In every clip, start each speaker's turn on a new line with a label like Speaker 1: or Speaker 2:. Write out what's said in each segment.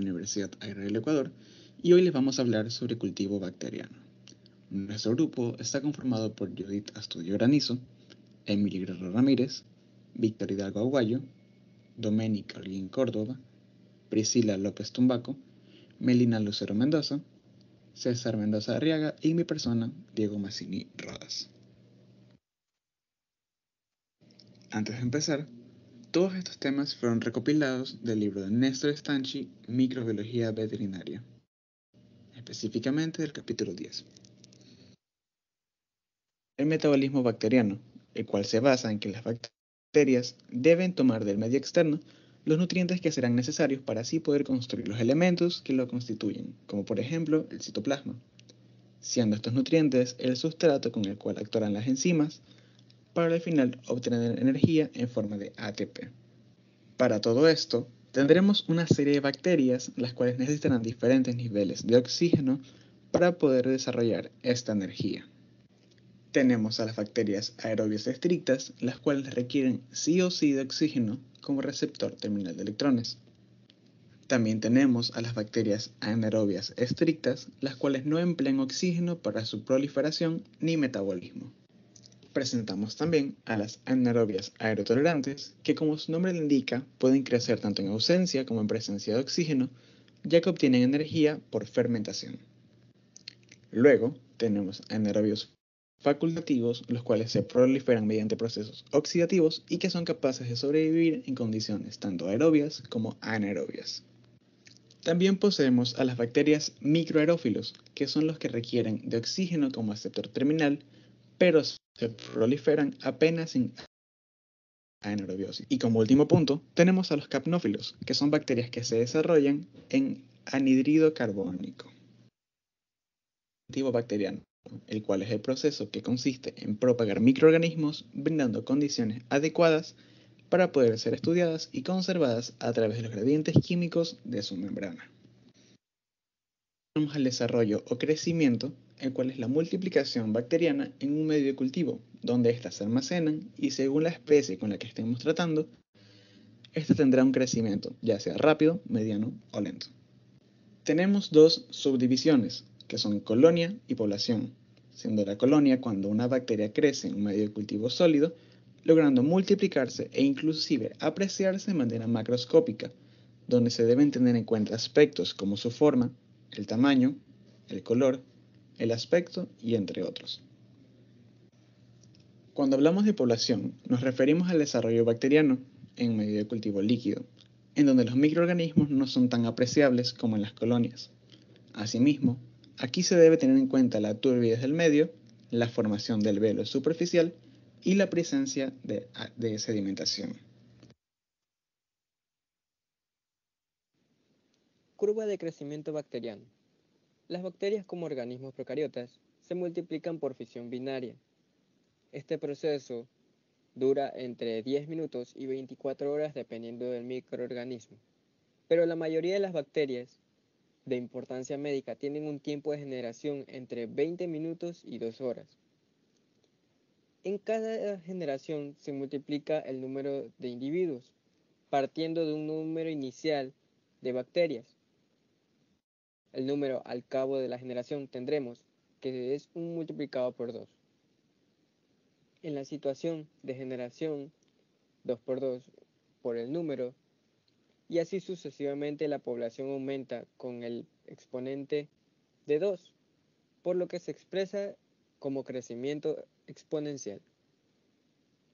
Speaker 1: Universidad Agraria del Ecuador y hoy les vamos a hablar sobre cultivo bacteriano. Nuestro grupo está conformado por Judith Astudillo Granizo, Emily Guerrero Ramírez, Víctor Hidalgo Aguayo, Doménica Holguín Córdoba, Priscila López Tumbaco, Melina Lucero Mendoza, César Mendoza Arriaga y mi persona, Diego Mazzini Rodas. Antes de empezar, todos estos temas fueron recopilados del libro de Néstor Stanchi, Microbiología Veterinaria, específicamente del capítulo 10. El metabolismo bacteriano, el cual se basa en que las bacterias deben tomar del medio externo los nutrientes que serán necesarios para así poder construir los elementos que lo constituyen, como por ejemplo el citoplasma, siendo estos nutrientes el sustrato con el cual actuarán las enzimas para al final obtener energía en forma de ATP. Para todo esto, tendremos una serie de bacterias las cuales necesitarán diferentes niveles de oxígeno para poder desarrollar esta energía. Tenemos a las bacterias aerobias estrictas, las cuales requieren sí o sí de oxígeno como receptor terminal de electrones. También tenemos a las bacterias anaerobias estrictas, las cuales no emplean oxígeno para su proliferación ni metabolismo. Presentamos también a las anaerobias aerotolerantes, que como su nombre le indica, pueden crecer tanto en ausencia como en presencia de oxígeno, ya que obtienen energía por fermentación. Luego tenemos anaerobios facultativos, los cuales se proliferan mediante procesos oxidativos y que son capaces de sobrevivir en condiciones tanto aerobias como anaerobias. También poseemos a las bacterias microaerófilos, que son los que requieren de oxígeno como aceptor terminal, pero se proliferan apenas sin anaerobiosis. Y como último punto, tenemos a los capnófilos, que son bacterias que se desarrollan en anhídrido carbónico. Cultivo bacteriano, el cual es el proceso que consiste en propagar microorganismos brindando condiciones adecuadas para poder ser estudiadas y conservadas a través de los gradientes químicos de su membrana. Tenemos al desarrollo o crecimiento, el cual es la multiplicación bacteriana en un medio de cultivo, donde éstas se almacenan y según la especie con la que estemos tratando, ésta tendrá un crecimiento, ya sea rápido, mediano o lento. Tenemos dos subdivisiones, que son colonia y población, siendo la colonia cuando una bacteria crece en un medio de cultivo sólido, logrando multiplicarse e inclusive apreciarse de manera macroscópica, donde se deben tener en cuenta aspectos como su forma, el tamaño, el color, el aspecto y entre otros. Cuando hablamos de población, nos referimos al desarrollo bacteriano en medio de cultivo líquido, en donde los microorganismos no son tan apreciables como en las colonias. Asimismo, aquí se debe tener en cuenta la turbidez del medio, la formación del velo superficial y la presencia de sedimentación.
Speaker 2: Curva de crecimiento bacteriano. Las bacterias como organismos procariotas se multiplican por fisión binaria. Este proceso dura entre 10 minutos y 24 horas dependiendo del microorganismo. Pero la mayoría de las bacterias de importancia médica tienen un tiempo de generación entre 20 minutos y 2 horas. En cada generación se multiplica el número de individuos, partiendo de un número inicial de bacterias. El número al cabo de la generación tendremos, que es un multiplicado por 2. En la situación de generación, 2 por 2 por el número, y así sucesivamente la población aumenta con el exponente de 2, por lo que se expresa como crecimiento exponencial.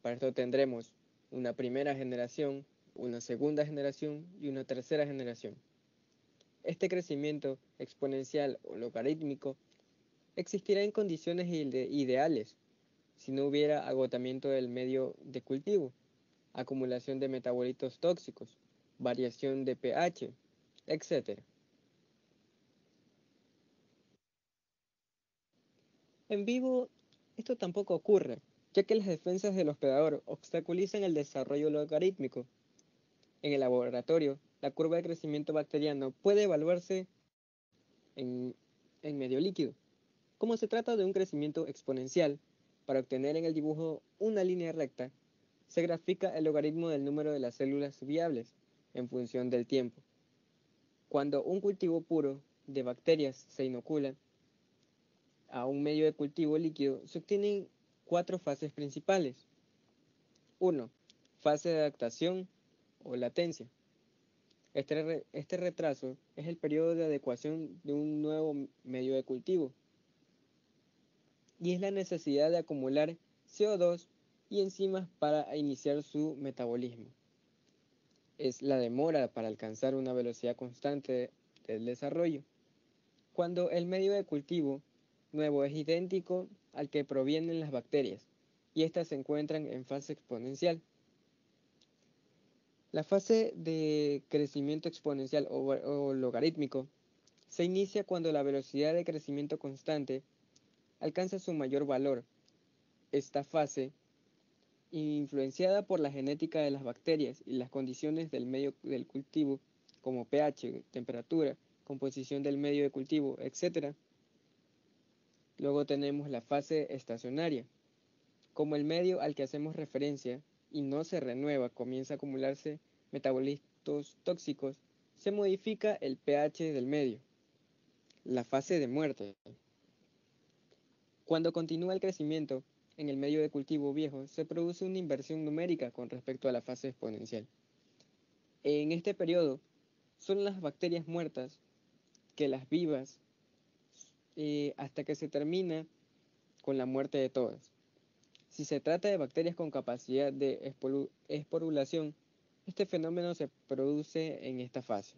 Speaker 2: Para esto tendremos una primera generación, una segunda generación y una tercera generación. Este crecimiento exponencial o logarítmico existirá en condiciones ideales si no hubiera agotamiento del medio de cultivo, acumulación de metabolitos tóxicos, variación de pH, etc. En vivo, esto tampoco ocurre, ya que las defensas del hospedador obstaculizan el desarrollo logarítmico. En el laboratorio, la curva de crecimiento bacteriano puede evaluarse en medio líquido. Como se trata de un crecimiento exponencial, para obtener en el dibujo una línea recta, se grafica el logaritmo del número de las células viables en función del tiempo. Cuando un cultivo puro de bacterias se inocula a un medio de cultivo líquido, se obtienen 4 fases principales. 1. Fase de adaptación o latencia. Este retraso es el periodo de adecuación de un nuevo medio de cultivo y es la necesidad de acumular CO2 y enzimas para iniciar su metabolismo. Es la demora para alcanzar una velocidad constante del desarrollo. Cuando el medio de cultivo nuevo es idéntico al que provienen las bacterias y éstas se encuentran en fase exponencial. La fase de crecimiento exponencial o logarítmico se inicia cuando la velocidad de crecimiento constante alcanza su mayor valor. Esta fase, influenciada por la genética de las bacterias y las condiciones del medio del cultivo, como pH, temperatura, composición del medio de cultivo, etc. Luego tenemos la fase estacionaria. Como el medio al que hacemos referencia y no se renueva, comienza a acumularse metabolitos tóxicos, se modifica el pH del medio. La fase de muerte. Cuando continúa el crecimiento en el medio de cultivo viejo, se produce una inversión numérica con respecto a la fase exponencial. En este periodo, son las bacterias muertas que las vivas hasta que se termina con la muerte de todas. Si se trata de bacterias con capacidad de esporulación, este fenómeno se produce en esta fase.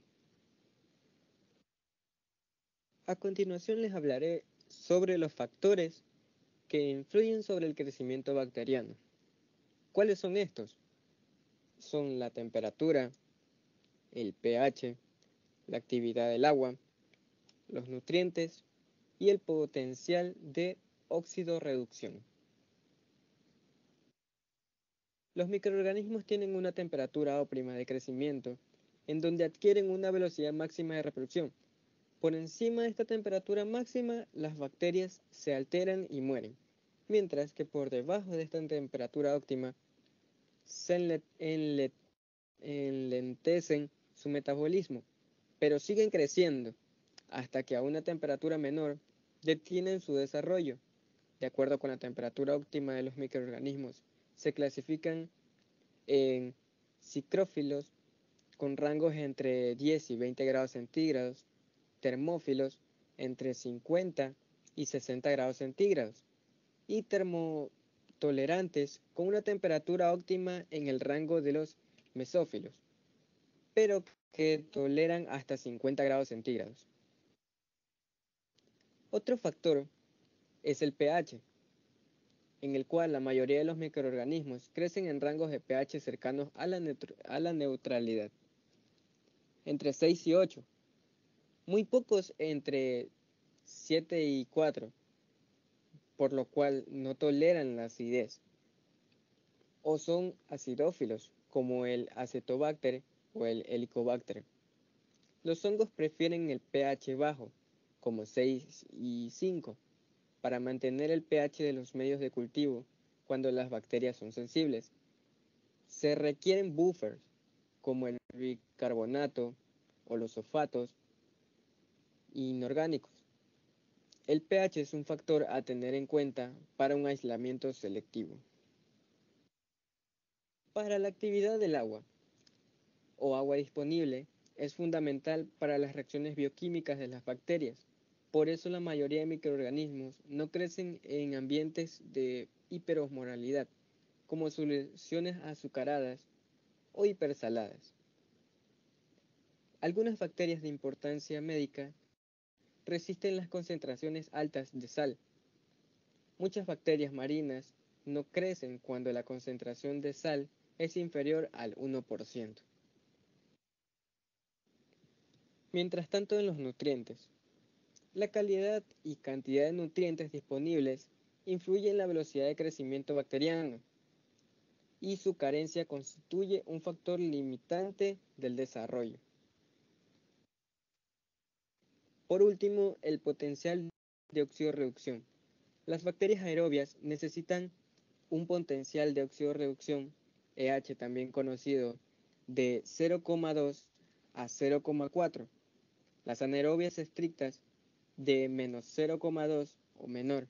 Speaker 2: A continuación les hablaré sobre los factores que influyen sobre el crecimiento bacteriano. ¿Cuáles son estos? Son la temperatura, el pH, la actividad del agua, los nutrientes y el potencial de oxidorreducción. Los microorganismos tienen una temperatura óptima de crecimiento en donde adquieren una velocidad máxima de reproducción. Por encima de esta temperatura máxima, las bacterias se alteran y mueren, mientras que por debajo de esta temperatura óptima se enlentecen su metabolismo, pero siguen creciendo hasta que a una temperatura menor detienen su desarrollo. De acuerdo con la temperatura óptima de los microorganismos, se clasifican en psicrófilos con rangos entre 10 y 20 grados centígrados, termófilos entre 50 y 60 grados centígrados y termotolerantes con una temperatura óptima en el rango de los mesófilos, pero que toleran hasta 50 grados centígrados. Otro factor es el pH, en el cual la mayoría de los microorganismos crecen en rangos de pH cercanos a la neutralidad, entre 6 y 8, muy pocos entre 7 y 4, por lo cual no toleran la acidez, o son acidófilos, como el Acetobacter o el Helicobacter. Los hongos prefieren el pH bajo, como 6 y 5, para mantener el pH de los medios de cultivo cuando las bacterias son sensibles. Se requieren buffers, como el bicarbonato o los sulfatos inorgánicos. El pH es un factor a tener en cuenta para un aislamiento selectivo. Para la actividad del agua o agua disponible es fundamental para las reacciones bioquímicas de las bacterias. Por eso la mayoría de microorganismos no crecen en ambientes de hiperosmolaridad, como soluciones azucaradas o hipersaladas. Algunas bacterias de importancia médica resisten las concentraciones altas de sal. Muchas bacterias marinas no crecen cuando la concentración de sal es inferior al 1%. Mientras tanto, en los nutrientes, la calidad y cantidad de nutrientes disponibles influye en la velocidad de crecimiento bacteriano y su carencia constituye un factor limitante del desarrollo. Por último, el potencial de oxidorreducción. Las bacterias aerobias necesitan un potencial de oxidorreducción, EH también conocido, de 0,2 a 0,4 las anaerobias estrictas de menos 0,2 o menor.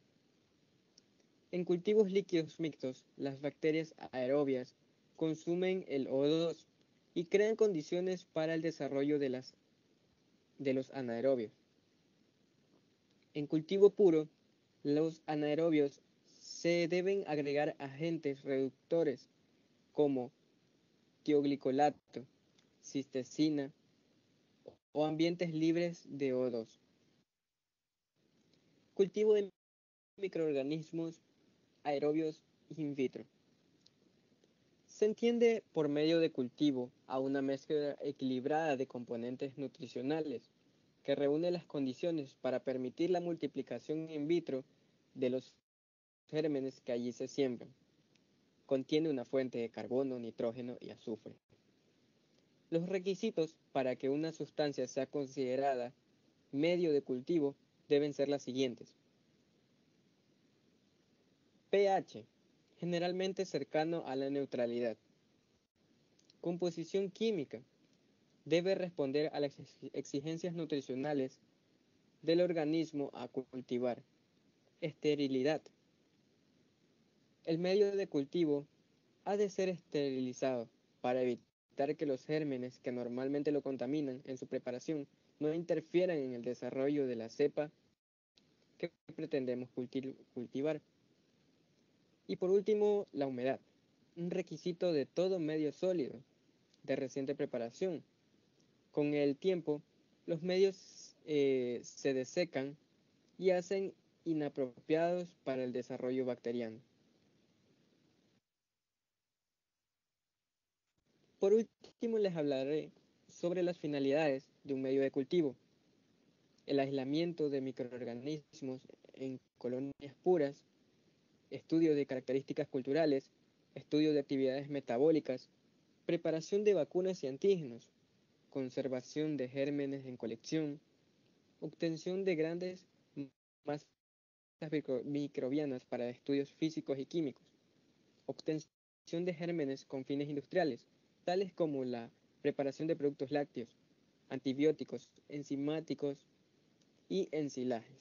Speaker 2: En cultivos líquidos mixtos, las bacterias aerobias consumen el O2 y crean condiciones para el desarrollo de los anaerobios. En cultivo puro, los anaerobios se deben agregar agentes reductores como tioglicolato, cistecina o ambientes libres de O2. Cultivo de microorganismos aerobios in vitro. Se entiende por medio de cultivo a una mezcla equilibrada de componentes nutricionales que reúne las condiciones para permitir la multiplicación in vitro de los gérmenes que allí se siembran. Contiene una fuente de carbono, nitrógeno y azufre. Los requisitos para que una sustancia sea considerada medio de cultivo deben ser las siguientes. pH, generalmente cercano a la neutralidad. Composición química, debe responder a las exigencias nutricionales del organismo a cultivar. Esterilidad. El medio de cultivo ha de ser esterilizado para evitar que los gérmenes que normalmente lo contaminan en su preparación no interfieran en el desarrollo de la cepa que pretendemos cultivar. Y por último, la humedad, un requisito de todo medio sólido de reciente preparación. Con el tiempo, los medios se desecan y hacen inapropiados para el desarrollo bacteriano. Por último, les hablaré sobre las finalidades de un medio de cultivo. El aislamiento de microorganismos en colonias puras, estudio de características culturales, estudio de actividades metabólicas, preparación de vacunas y antígenos, conservación de gérmenes en colección, obtención de grandes masas microbianas para estudios físicos y químicos, obtención de gérmenes con fines industriales, tales como la preparación de productos lácteos, antibióticos, enzimáticos y ensilajes.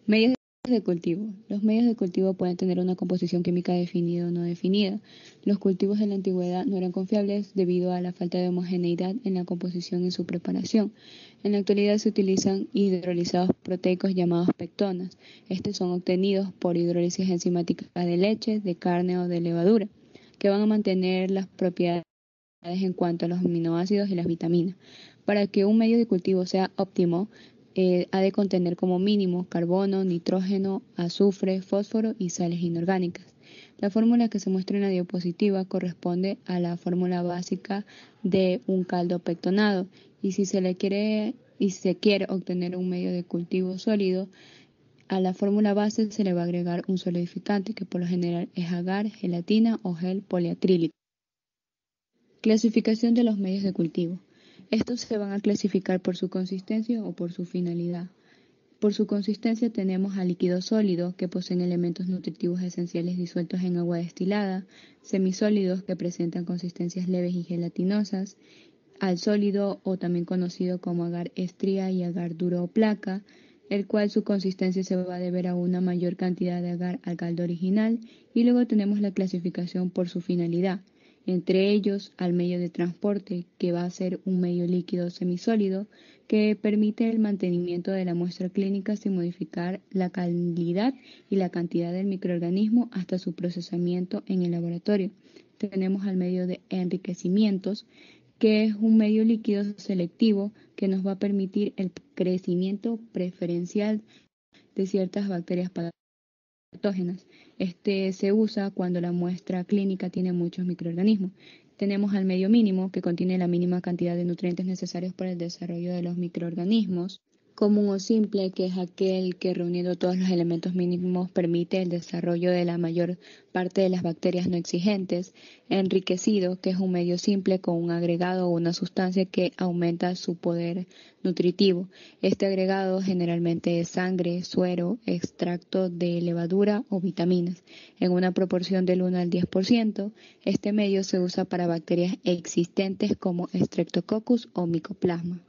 Speaker 3: Medios de cultivo. Los medios de cultivo pueden tener una composición química definida o no definida. Los cultivos de la antigüedad no eran confiables debido a la falta de homogeneidad en la composición y su preparación. En la actualidad se utilizan hidrolizados proteicos llamados pectonas. Estos son obtenidos por hidrólisis enzimática de leche, de carne o de levadura, que van a mantener las propiedades en cuanto a los aminoácidos y las vitaminas. Para que un medio de cultivo sea óptimo, ha de contener como mínimo carbono, nitrógeno, azufre, fósforo y sales inorgánicas. La fórmula que se muestra en la diapositiva corresponde a la fórmula básica de un caldo pectonado y si se quiere obtener un medio de cultivo sólido, a la fórmula base se le va a agregar un solidificante que por lo general es agar, gelatina o gel poliacrílico. Clasificación de los medios de cultivo. Estos se van a clasificar por su consistencia o por su finalidad. Por su consistencia tenemos a líquido sólido, que poseen elementos nutritivos esenciales disueltos en agua destilada, semisólidos que presentan consistencias leves y gelatinosas, al sólido o también conocido como agar estría y agar duro o placa, el cual su consistencia se va a deber a una mayor cantidad de agar al caldo original, y luego tenemos la clasificación por su finalidad. Entre ellos al medio de transporte, que va a ser un medio líquido semisólido que permite el mantenimiento de la muestra clínica sin modificar la calidad y la cantidad del microorganismo hasta su procesamiento en el laboratorio. Tenemos al medio de enriquecimientos, que es un medio líquido selectivo que nos va a permitir el crecimiento preferencial de ciertas bacterias patógenas. Este se usa cuando la muestra clínica tiene muchos microorganismos. Tenemos al medio mínimo, que contiene la mínima cantidad de nutrientes necesarios para el desarrollo de los microorganismos, Común o simple, que es aquel que reuniendo todos los elementos mínimos permite el desarrollo de la mayor parte de las bacterias no exigentes. Enriquecido, que es un medio simple con un agregado o una sustancia que aumenta su poder nutritivo. Este agregado generalmente es sangre, suero, extracto de levadura o vitaminas. En una proporción del 1 al 10%, este medio se usa para bacterias existentes como Streptococcus o Mycoplasma.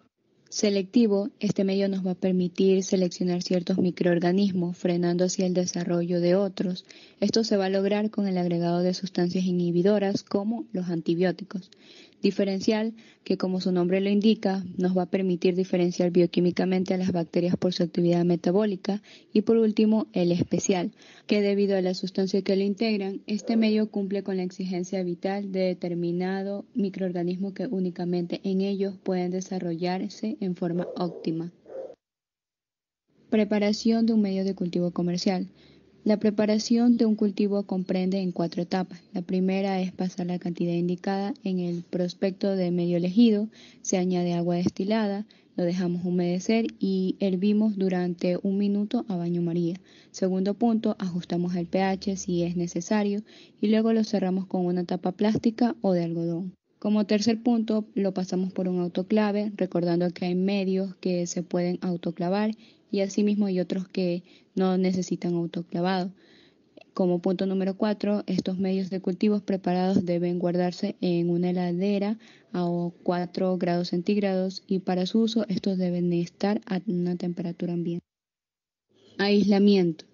Speaker 3: Selectivo, este medio nos va a permitir seleccionar ciertos microorganismos, frenando así el desarrollo de otros. Esto se va a lograr con el agregado de sustancias inhibidoras como los antibióticos. Diferencial, que como su nombre lo indica, nos va a permitir diferenciar bioquímicamente a las bacterias por su actividad metabólica. Y por último, el especial, que debido a la sustancia que lo integran, este medio cumple con la exigencia vital de determinado microorganismo que únicamente en ellos pueden desarrollarse en forma óptima. Preparación de un medio de cultivo comercial. La preparación de un cultivo comprende en 4 etapas. La primera es pasar la cantidad indicada en el prospecto de medio elegido, se añade agua destilada, lo dejamos humedecer y hervimos durante 1 minuto a baño María. Segundo punto, ajustamos el pH si es necesario y luego lo cerramos con una tapa plástica o de algodón. Como tercer punto, lo pasamos por un autoclave, recordando que hay medios que se pueden autoclavar y asimismo hay otros que no necesitan autoclavado. Como punto número 4, estos medios de cultivos preparados deben guardarse en una heladera a 4 grados centígrados y para su uso estos deben estar a una temperatura ambiente. Aislamiento.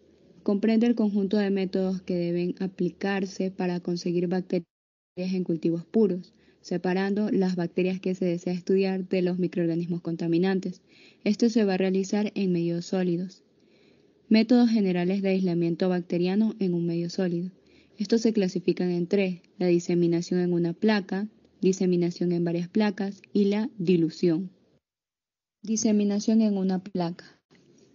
Speaker 3: Comprende el conjunto de métodos que deben aplicarse para conseguir bacterias en cultivos puros, separando las bacterias que se desea estudiar de los microorganismos contaminantes. Esto se va a realizar en medios sólidos. Métodos generales de aislamiento bacteriano en un medio sólido. Estos se clasifican en 3, la diseminación en una placa, diseminación en varias placas y la dilución. Diseminación en una placa.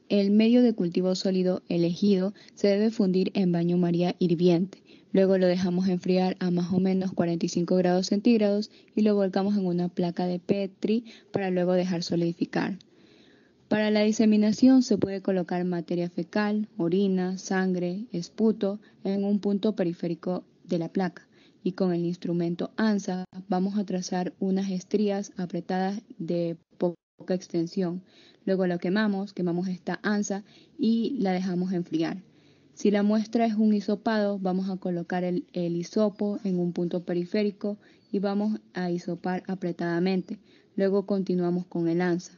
Speaker 3: El medio de cultivo sólido elegido se debe fundir en baño María hirviente. Luego lo dejamos enfriar a más o menos 45 grados centígrados y lo volcamos en una placa de Petri para luego dejar solidificar. Para la diseminación se puede colocar materia fecal, orina, sangre, esputo en un punto periférico de la placa y con el instrumento ANSA vamos a trazar unas estrías apretadas de poca extensión. Luego lo quemamos esta ANSA y la dejamos enfriar. Si la muestra es un hisopado, vamos a colocar el hisopo en un punto periférico y vamos a hisopar apretadamente. Luego continuamos con el ANSA.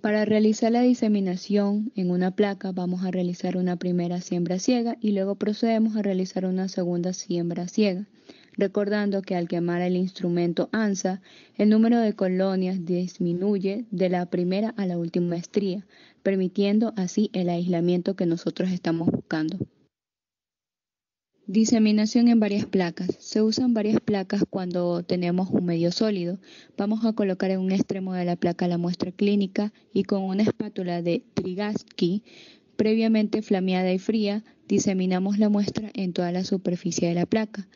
Speaker 3: Para realizar la diseminación en una placa vamos a realizar una primera siembra ciega y luego procedemos a realizar una segunda siembra ciega, recordando que al quemar el instrumento ANSA, el número de colonias disminuye de la primera a la última estría, permitiendo así el aislamiento que nosotros estamos buscando. Diseminación en varias placas. Se usan varias placas cuando tenemos un medio sólido. Vamos a colocar en un extremo de la placa la muestra clínica y con una espátula de Trigatsky previamente flameada y fría, diseminamos la muestra en toda la superficie de la placa.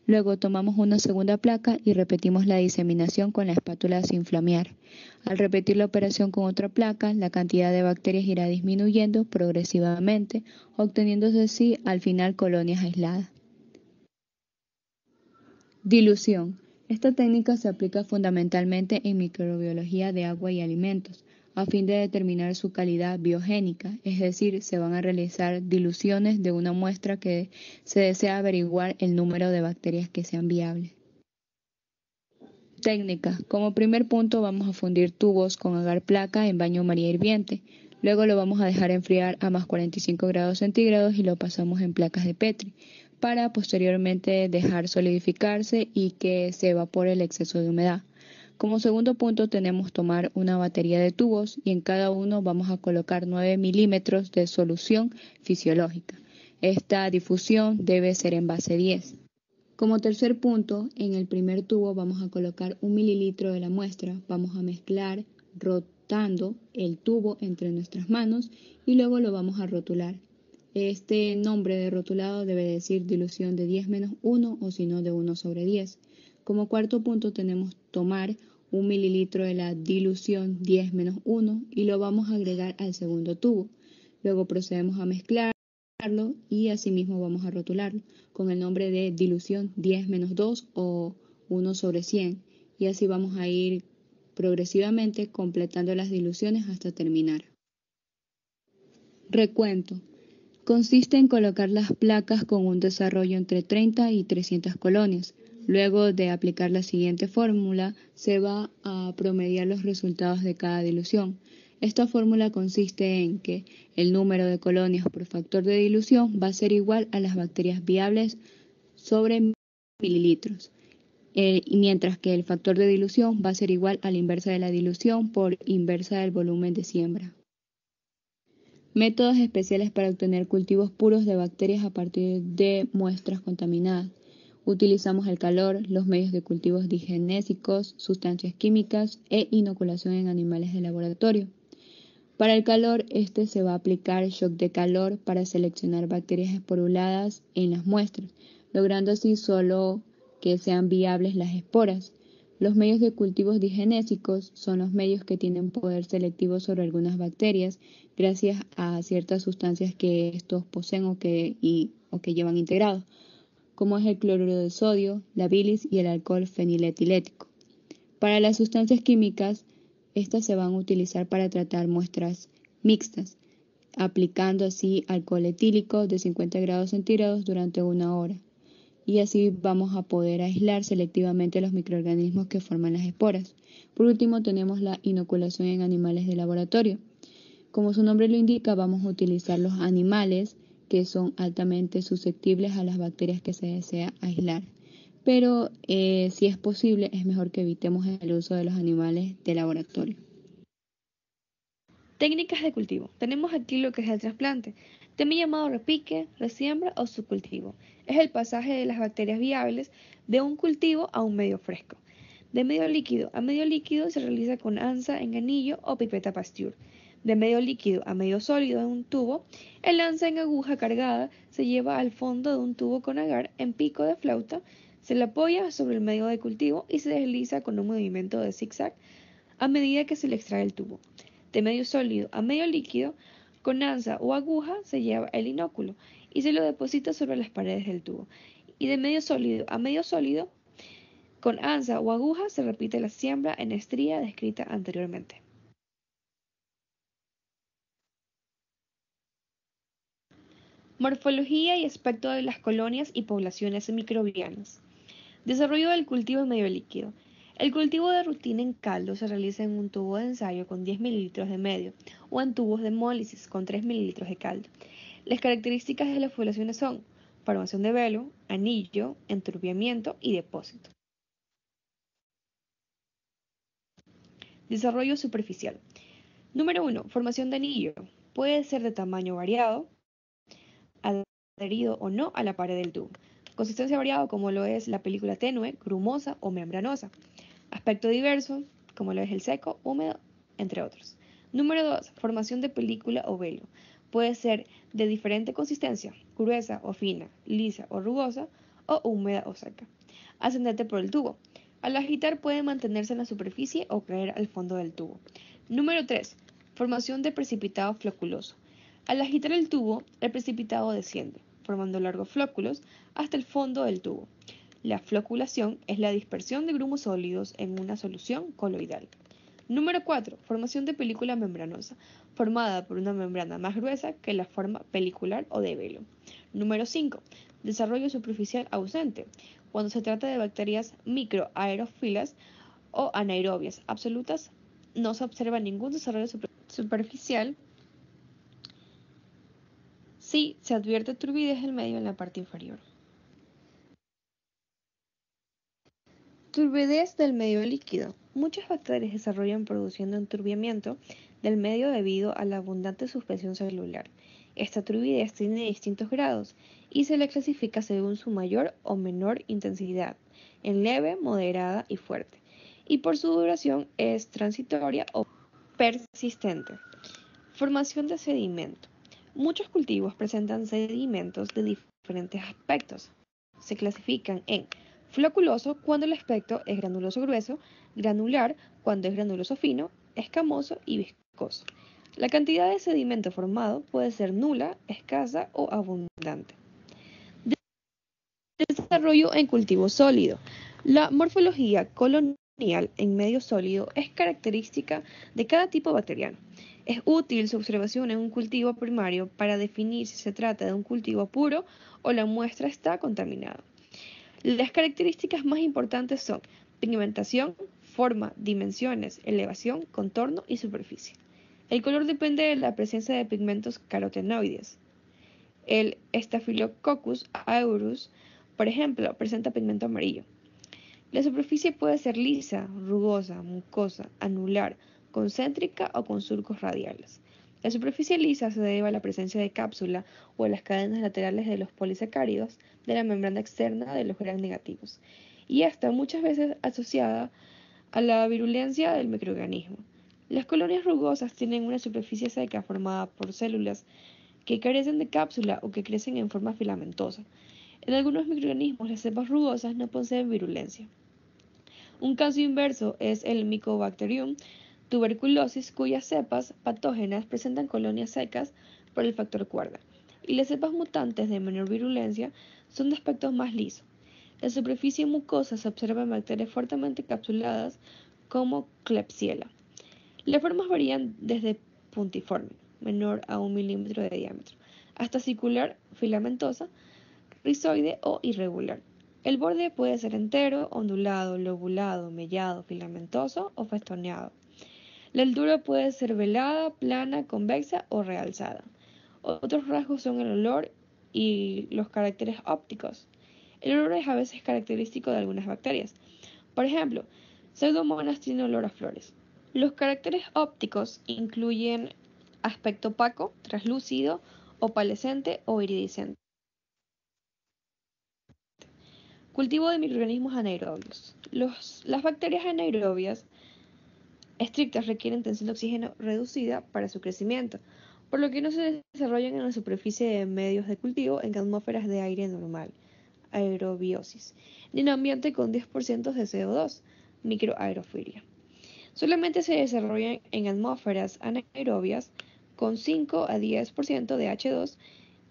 Speaker 3: Luego tomamos una segunda placa y repetimos la diseminación con la espátula sin flamear. Al repetir la operación con otra placa, la cantidad de bacterias irá disminuyendo progresivamente, obteniéndose así al final colonias aisladas. Dilución. Esta técnica se aplica fundamentalmente en microbiología de agua y alimentos, a fin de determinar su calidad biogénica, es decir, se van a realizar diluciones de una muestra que se desea averiguar el número de bacterias que sean viables. Técnica. Como primer punto vamos a fundir tubos con agar placa en baño María hirviente. Luego lo vamos a dejar enfriar a más 45 grados centígrados y lo pasamos en placas de Petri para posteriormente dejar solidificarse y que se evapore el exceso de humedad. Como segundo punto tenemos tomar una batería de tubos y en cada uno vamos a colocar 9 milímetros de solución fisiológica. Esta difusión debe ser en base 10. Como tercer punto, en el primer tubo vamos a colocar 1 mililitro de la muestra. Vamos a mezclar rotando el tubo entre nuestras manos y luego lo vamos a rotular. Este nombre de rotulado debe decir dilución de 10-1 o si no de 1/10. Como cuarto punto tenemos tomar 1 mililitro de la dilución 10-1 y lo vamos a agregar al segundo tubo. Luego procedemos a mezclarlo y asimismo vamos a rotularlo con el nombre de dilución 10-2 o 1/100 y así vamos a ir progresivamente completando las diluciones hasta terminar. Recuento. Consiste en colocar las placas con un desarrollo entre 30 y 300 colonias. Luego de aplicar la siguiente fórmula, se va a promediar los resultados de cada dilución. Esta fórmula consiste en que el número de colonias por factor de dilución va a ser igual a las bacterias viables sobre mililitros, mientras que el factor de dilución va a ser igual a la inversa de la dilución por inversa del volumen de siembra. Métodos especiales para obtener cultivos puros de bacterias a partir de muestras contaminadas. Utilizamos el calor, los medios de cultivos digenésicos, sustancias químicas e inoculación en animales de laboratorio. Para el calor, se va a aplicar shock de calor para seleccionar bacterias esporuladas en las muestras, logrando así solo que sean viables las esporas. Los medios de cultivos digenésicos son los medios que tienen poder selectivo sobre algunas bacterias gracias a ciertas sustancias que estos poseen o que llevan integrados, como es el cloruro de sodio, la bilis y el alcohol feniletilético. Para las sustancias químicas, estas se van a utilizar para tratar muestras mixtas, aplicando así alcohol etílico de 50 grados centígrados durante 1 hora. Y así vamos a poder aislar selectivamente los microorganismos que forman las esporas. Por último, tenemos la inoculación en animales de laboratorio. Como su nombre lo indica, vamos a utilizar los animales que son altamente susceptibles a las bacterias que se desea aislar. Pero si es posible, es mejor que evitemos el uso de los animales de laboratorio.
Speaker 4: Técnicas de cultivo. Tenemos aquí lo que es el trasplante, también llamado repique, resiembra o subcultivo. Es el pasaje de las bacterias viables de un cultivo a un medio fresco. De medio líquido a medio líquido se realiza con anza en anillo o pipeta Pasteur. De medio líquido a medio sólido en un tubo, el anza en aguja cargada se lleva al fondo de un tubo con agar en pico de flauta, se le apoya sobre el medio de cultivo y se desliza con un movimiento de zigzag a medida que se le extrae el tubo. De medio sólido a medio líquido, con anza o aguja se lleva el inóculo y se lo deposita sobre las paredes del tubo. Y de medio sólido a medio sólido, con anza o aguja se repite la siembra en estría descrita anteriormente. Morfología y aspecto de las colonias y poblaciones microbianas. Desarrollo del cultivo en medio líquido. El cultivo de rutina en caldo se realiza en un tubo de ensayo con 10 mililitros de medio o en tubos de hemólisis con 3 mililitros de caldo. Las características de las poblaciones son formación de velo, anillo, enturbiamiento y depósito. Desarrollo superficial. Número 1. Formación de anillo. Puede ser de tamaño variado, adherido o no a la pared del tubo. Consistencia variada como lo es la película tenue, grumosa o membranosa. Aspecto diverso como lo es el seco, húmedo, entre otros. Número 2. Formación de película o velo. Puede ser de diferente consistencia, gruesa o fina, lisa o rugosa, o húmeda o seca. Ascendente por el tubo. Al agitar puede mantenerse en la superficie o caer al fondo del tubo. Número 3. Formación de precipitado floculoso. Al agitar el tubo, el precipitado desciende, formando largos flóculos hasta el fondo del tubo. La floculación es la dispersión de grumos sólidos en una solución coloidal. Número 4. Formación de película membranosa, formada por una membrana más gruesa que la forma pelicular o de velo. Número 5. Desarrollo superficial ausente, cuando se trata de bacterias microaerófilas o anaerobias absolutas, no se observa ningún desarrollo superficial si se advierte turbidez del medio en la parte inferior. Turbidez del medio líquido. Muchas bacterias desarrollan produciendo enturbiamiento del medio debido a la abundante suspensión celular. Esta turbidez tiene distintos grados y se le clasifica según su mayor o menor intensidad, en leve, moderada y fuerte, y por su duración es transitoria o persistente. Formación de sedimento. Muchos cultivos presentan sedimentos de diferentes aspectos. Se clasifican en Floculoso cuando el aspecto es granuloso grueso, granular cuando es granuloso fino, escamoso y viscoso. La cantidad de sedimento formado puede ser nula, escasa o abundante. Desarrollo en cultivo sólido. La morfología colonial en medio sólido es característica de cada tipo bacteriano. Es útil su observación en un cultivo primario para definir si se trata de un cultivo puro o la muestra está contaminada. Las características más importantes son pigmentación, forma, dimensiones, elevación, contorno y superficie. El color depende de la presencia de pigmentos carotenoides. El Staphylococcus aureus, por ejemplo, presenta pigmento amarillo. La superficie puede ser lisa, rugosa, mucosa, anular, concéntrica o con surcos radiales. La superficie lisa se debe a la presencia de cápsula o a las cadenas laterales de los polisacáridos de la membrana externa de los gram negativos, y está muchas veces asociada a la virulencia del microorganismo. Las colonias rugosas tienen una superficie seca formada por células que carecen de cápsula o que crecen en forma filamentosa. En algunos microorganismos, las cepas rugosas no poseen virulencia. Un caso inverso es el Mycobacterium tuberculosis, cuyas cepas patógenas presentan colonias secas por el factor cuerda, y las cepas mutantes de menor virulencia son de aspecto más liso. La superficie mucosa se observa en bacterias fuertemente capsuladas como Klebsiella. Las formas varían desde puntiforme, menor a 1 milímetro de diámetro, hasta circular, filamentosa, rizoide o irregular. El borde puede ser entero, ondulado, lobulado, mellado, filamentoso o festoneado. La altura puede ser velada, plana, convexa o realzada. Otros rasgos son el olor y los caracteres ópticos. El olor es a veces característico de algunas bacterias. Por ejemplo, Pseudomonas tiene olor a flores. Los caracteres ópticos incluyen aspecto opaco, translúcido, opalescente o iridiscente. Cultivo de microorganismos anaerobios. Las bacterias anaerobias estrictas requieren tensión de oxígeno reducida para su crecimiento, por lo que no se desarrollan en la superficie de medios de cultivo en atmósferas de aire normal, aerobiosis, ni en ambiente con 10% de CO2, microaerofilia. Solamente se desarrollan en atmósferas anaerobias con 5 a 10% de H2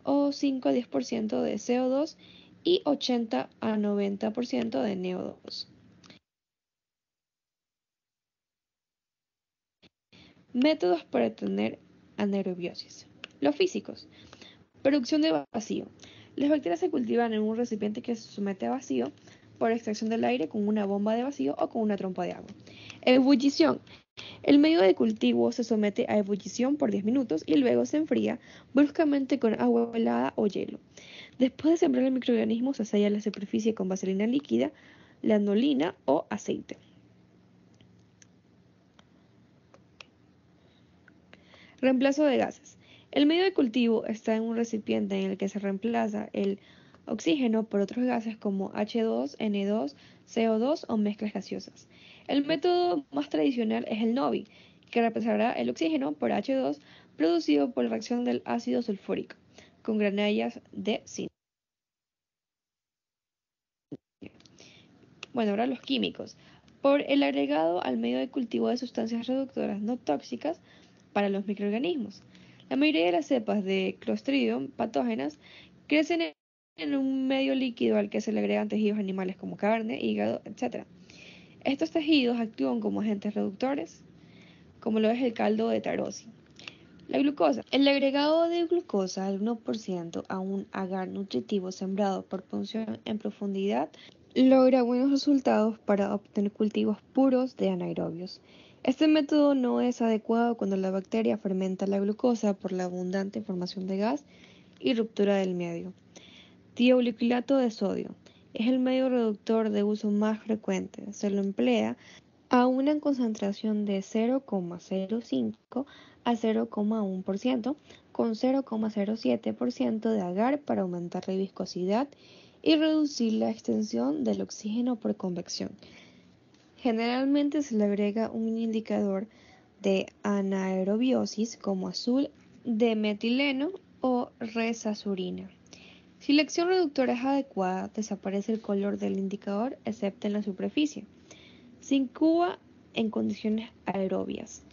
Speaker 4: o 5 a 10% de CO2 y 80 a 90% de NO2. Métodos para tener anaerobiosis. Los físicos. Producción de vacío. Las bacterias se cultivan en un recipiente que se somete a vacío por extracción del aire con una bomba de vacío o con una trompa de agua. Ebullición. El medio de cultivo se somete a ebullición por 10 minutos y luego se enfría bruscamente con agua helada o hielo. Después de sembrar el microorganismo, se sella la superficie con vaselina líquida, lanolina o aceite. Reemplazo de gases. El medio de cultivo está en un recipiente en el que se reemplaza el oxígeno por otros gases como H2, N2, CO2 o mezclas gaseosas. El método más tradicional es el NOVI, que reemplazará el oxígeno por H2 producido por la reacción del ácido sulfúrico con granellas de zinc. Bueno, ahora los químicos. Por el agregado al medio de cultivo de sustancias reductoras no tóxicas para los microorganismos. La mayoría de las cepas de Clostridium patógenas crecen en un medio líquido al que se le agregan tejidos animales como carne, hígado, etc. Estos tejidos actúan como agentes reductores, como lo es el caldo de Tarossi. La glucosa. El agregado de glucosa al 1% a un agar nutritivo sembrado por punción en profundidad logra buenos resultados para obtener cultivos puros de anaerobios. Este método no es adecuado cuando la bacteria fermenta la glucosa por la abundante formación de gas y ruptura del medio. Tioglucolato de sodio es el medio reductor de uso más frecuente. Se lo emplea a una concentración de 0,05 a 0,1% con 0,07% de agar para aumentar la viscosidad y reducir la extensión del oxígeno por convección. Generalmente se le agrega un indicador de anaerobiosis como azul de metileno o resazurina. Si la acción reductora es adecuada, desaparece el color del indicador excepto en la superficie. Se incuba en condiciones aerobias.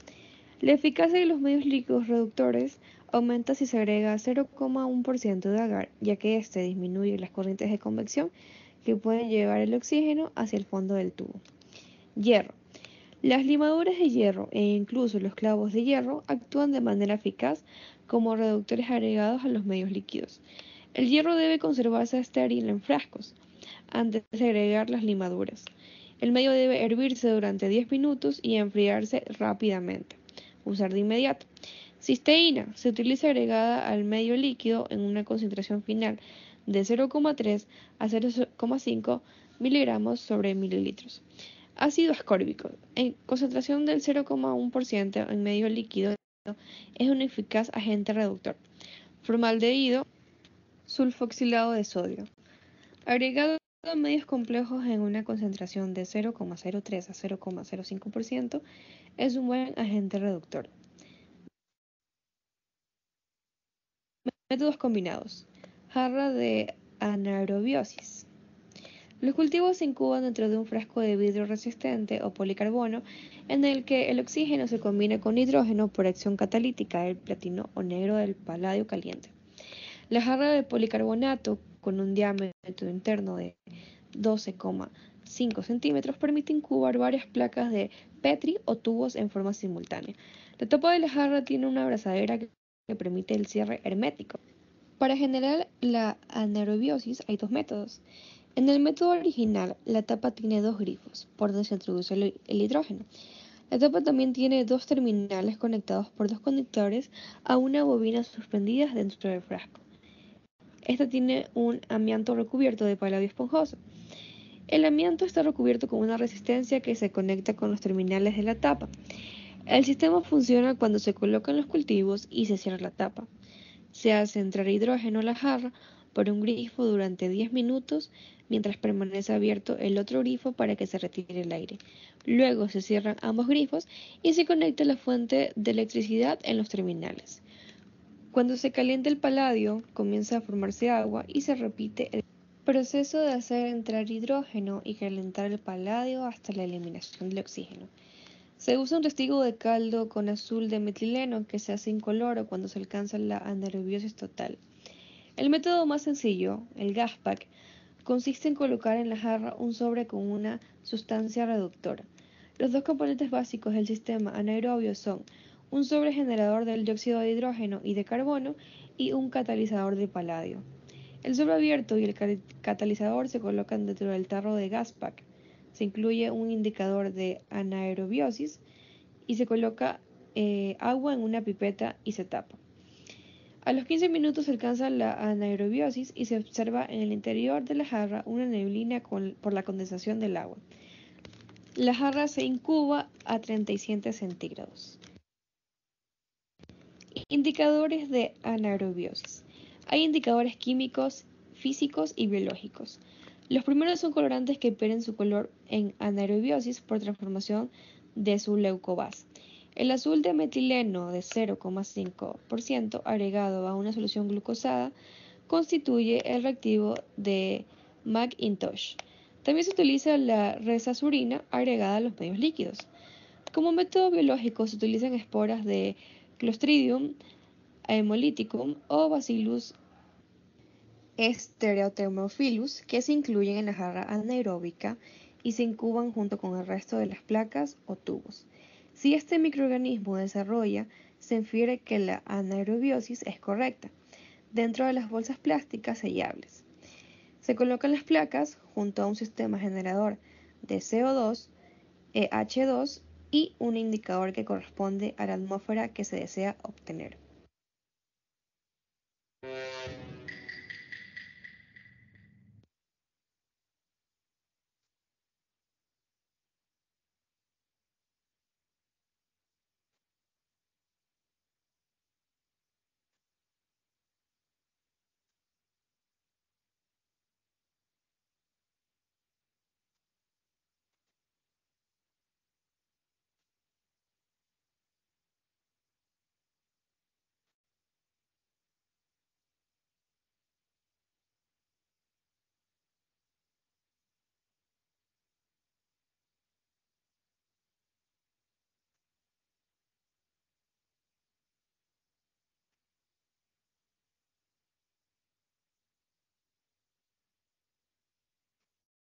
Speaker 4: La eficacia de los medios líquidos reductores aumenta si se agrega 0,1% de agar, ya que éste disminuye las corrientes de convección que pueden llevar el oxígeno hacia el fondo del tubo. Hierro. Las limaduras de hierro e incluso los clavos de hierro actúan de manera eficaz como reductores agregados a los medios líquidos. El hierro debe conservarse estéril en frascos antes de agregar las limaduras. El medio debe hervirse durante 10 minutos y enfriarse rápidamente. Usar de inmediato. Cisteína se utiliza agregada al medio líquido en una concentración final de 0,3 a 0,5 miligramos sobre mililitros. Ácido ascórbico, en concentración del 0,1% en medio líquido, es un eficaz agente reductor. Formaldehído, sulfoxilado de sodio, agregado a medios complejos en una concentración de 0,03 a 0,05%, es un buen agente reductor. Métodos combinados. Jarra de anaerobiosis. Los cultivos se incuban dentro de un frasco de vidrio resistente o policarbono en el que el oxígeno se combina con nitrógeno por acción catalítica del platino o negro del paladio caliente. La jarra de policarbonato con un diámetro interno de 12,5 centímetros permite incubar varias placas de Petri o tubos en forma simultánea. La tapa de la jarra tiene una abrazadera que permite el cierre hermético. Para generar la anaerobiosis hay dos métodos. En el método original, la tapa tiene dos grifos, por donde se introduce el hidrógeno. La tapa también tiene dos terminales conectados por dos conectores a una bobina suspendida dentro del frasco. Esta tiene un amianto recubierto de paladio esponjoso. El amianto está recubierto con una resistencia que se conecta con los terminales de la tapa. El sistema funciona cuando se colocan los cultivos y se cierra la tapa. Se hace entrar hidrógeno a la jarra por un grifo durante 10 minutos mientras permanece abierto el otro grifo para que se retire el aire. Luego se cierran ambos grifos y se conecta la fuente de electricidad en los terminales. Cuando se calienta el paladio, comienza a formarse agua y se repite el proceso de hacer entrar hidrógeno y calentar el paladio hasta la eliminación del oxígeno. Se usa un testigo de caldo con azul de metileno que se hace incoloro cuando se alcanza la anaerobiosis total. El método más sencillo, el gas pack, consiste en colocar en la jarra un sobre con una sustancia reductora. Los dos componentes básicos del sistema anaerobio son un sobre generador del dióxido de hidrógeno y de carbono y un catalizador de paladio. El sobre abierto y el catalizador se colocan dentro del tarro de gas pack. Se incluye un indicador de anaerobiosis y se coloca agua en una pipeta y se tapa. A los 15 minutos se alcanza la anaerobiosis y se observa en el interior de la jarra una neblina por la condensación del agua. La jarra se incuba a 37 centígrados. Indicadores de anaerobiosis. Hay indicadores químicos, físicos y biológicos. Los primeros son colorantes que pierden su color en anaerobiosis por transformación de su leucobasa. El azul de metileno de 0,5% agregado a una solución glucosada constituye el reactivo de McIntosh. También se utiliza la resazurina agregada a los medios líquidos. Como método biológico se utilizan esporas de Clostridium haemolyticum o Bacillus stereothermophilus que se incluyen en la jarra anaeróbica y se incuban junto con el resto de las placas o tubos. Si este microorganismo desarrolla, se infiere que la anaerobiosis es correcta, dentro de las bolsas plásticas sellables. Se colocan las placas junto a un sistema generador de CO2, H2 y un indicador que corresponde a la atmósfera que se desea obtener.